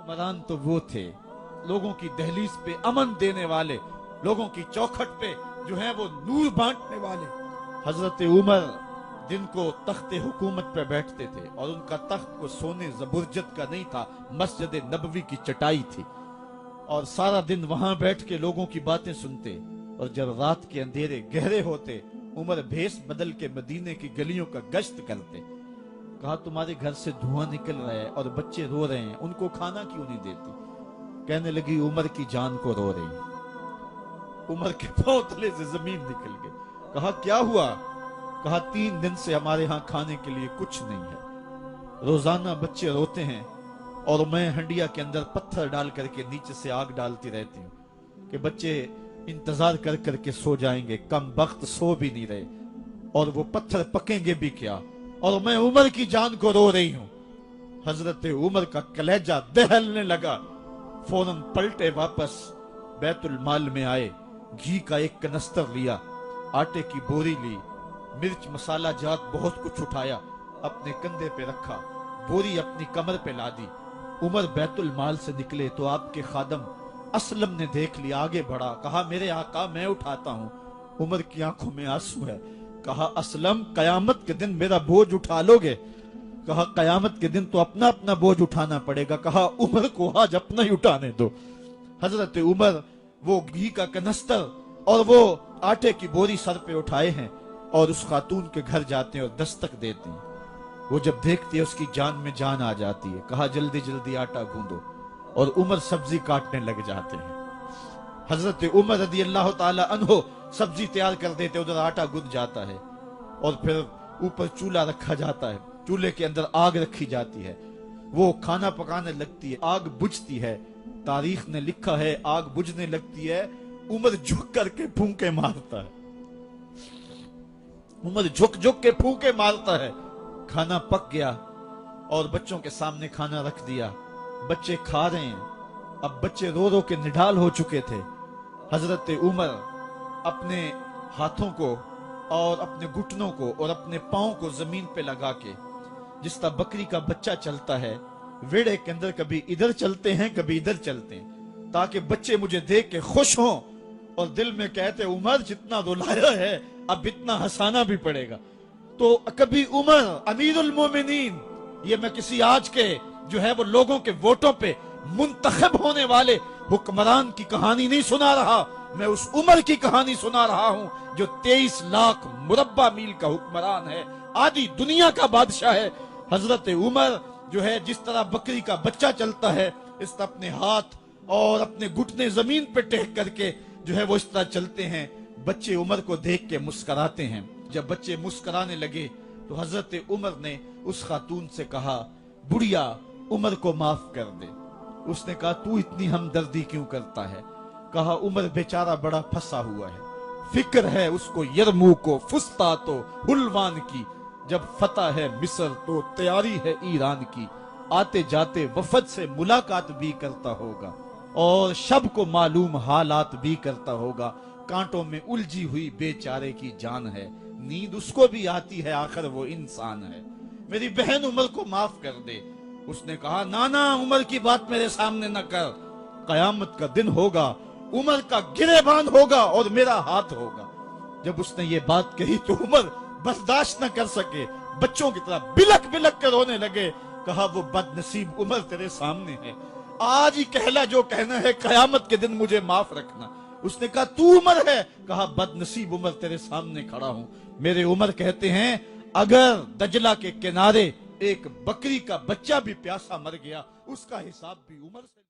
हुक्मरान तो वो थे, लोगों की दहलीज पे अमन देने वाले, लोगों की चौखट पे जो है वो नूर बांटने वाले। हजरत उमर दिन को तख्ते हुकूमत पे बैठते थे और उनका तख्त को सोने जबरजद का नहीं था, मस्जिद नबवी की चटाई थी, और सारा दिन वहां बैठ के लोगों की बातें सुनते। और जब रात के अंधेरे गहरे होते, उमर भेष बदल के मदीने की गलियों का गश्त करते। कहा तुम्हारे घर से धुआं निकल रहा है और बच्चे रो रहे हैं, उनको खाना क्यों नहीं देती? कहने लगी उमर की जान को रो रही है। उमर के पांव तले से जमीन निकल गई। कहा क्या हुआ? कहा 3 दिन से हमारे यहाँ खाने के लिए कुछ नहीं है, रोजाना बच्चे रोते हैं और मैं हंडिया के अंदर पत्थर डाल करके नीचे से आग डालती रहती हूँ कि बच्चे इंतजार कर करके सो जाएंगे, कम वक्त सो भी नहीं रहे और वो पत्थर पकेंगे भी क्या, और मैं उमर की जान को रो रही हूं। हजरत उमर का कलेजा दहलने लगा। फौरन पलटे वापस बैतुल माल में आए, घी का एक कनस्तर लिया, आटे की बोरी ली, मिर्च मसाला जात बहुत कुछ उठाया, अपने कंधे पे रखा, बोरी अपनी कमर पे ला दी। उमर बैतुल माल से निकले तो आपके खादम असलम ने देख लिया, आगे बढ़ा, कहा मेरे आका मैं उठाता हूं। उमर की आंखों में आंसू है। कहा असलम कयामत के दिन मेरा बोझ उठा लोगे? कहा कयामत के दिन तो अपना अपना बोझ उठाना पड़ेगा। कहा उमर को आज अपना ही उठाने दो। हजरत उमर वो घी का कनस्तर और वो आटे की बोरी सर पे उठाए हैं और उस खातून के घर जाते हैं और दस्तक देते हैं। वो जब देखती है उसकी जान में जान आ जाती है। कहा जल्दी जल्दी आटा गूंदो, और उमर सब्जी काटने लग जाते हैं। हजरत उमर रदी अल्लाह ताला अन्हो सब्जी तैयार कर देते, उधर आटा गुंद जाता है और फिर ऊपर चूल्हा रखा जाता है, चूल्हे के अंदर आग रखी जाती है, वो खाना पकाने लगती है, आग बुझती है। तारीख ने लिखा है आग बुझने लगती है, उमर झुक करके फूंके मारता है, उमर झुक झुक के फूंके मारता है। खाना पक गया और बच्चों के सामने खाना रख दिया, बच्चे खा रहे हैं। अब बच्चे रो रो के निढाल हो चुके थे। हजरत उमर अपने हाथों को और अपने घुटनों को और अपने पांव को जमीन पे लगा के, जिस तरह बकरी का बच्चा चलता है, वेड़े के अंदर कभी इधर चलते हैं कभी इधर चलते हैं, ताकि बच्चे मुझे देख के खुश हों और दिल में कहते उमर जितना रुलाया है अब इतना हंसाना भी पड़ेगा। तो कभी उमर अमीरुल मोमिनीन, ये मैं किसी आज के जो है वो लोगों के वोटों पे मुंतखब होने वाले हुक्मरान की कहानी नहीं सुना रहा, मैं उस उमर की कहानी सुना रहा हूं जो 23 लाख मुरब्बा मील का हुक्मरान है, आधी दुनिया का बादशाह है। हजरत उमर जो है जिस तरह बकरी का बच्चा चलता है, इस तरह अपने हाथ और अपने घुटने जमीन पे टेक करके जो है वो इस तरह चलते हैं। बच्चे उमर को देख के मुस्कुराते हैं। जब बच्चे मुस्कुराने लगे तो हजरत उमर ने उस खातून से कहा बुढ़िया उमर को माफ कर दे। उसने कहा तू इतनी हमदर्दी क्यों करता है? कहा उमर बेचारा बड़ा फंसा हुआ है, फिक्र है उसको यरमूक को, फुस्ता तो हुलवान की, जब फतह है मिस्र तो तैयारी है ईरान की, आते जाते वफद से मुलाकात भी करता होगा और शब को मालूम हालात भी करता होगा, कांटों में उलझी हुई बेचारे की जान है, नींद उसको भी आती है आखिर वो इंसान है, मेरी बहन उमर को माफ कर दे। उसने कहा नाना उमर की बात मेरे सामने न कर, कयामत का दिन होगा, उमर का गिरेबान होगा और मेरा हाथ होगा। जब उसने ये बात कही तो उमर बर्दाश्त न कर सके, बच्चों की तरह बिलक बिलक कर रोने लगे। कहा वो बदनसीब उमर तेरे सामने है, आज ही कहला जो कहना है, कयामत के दिन मुझे माफ रखना। उसने कहा तू उमर है? कहा बदनसीब उमर तेरे सामने खड़ा हूं। मेरे उमर कहते हैं अगर दजला के किनारे एक बकरी का बच्चा भी प्यासा मर गया, उसका हिसाब भी उमर से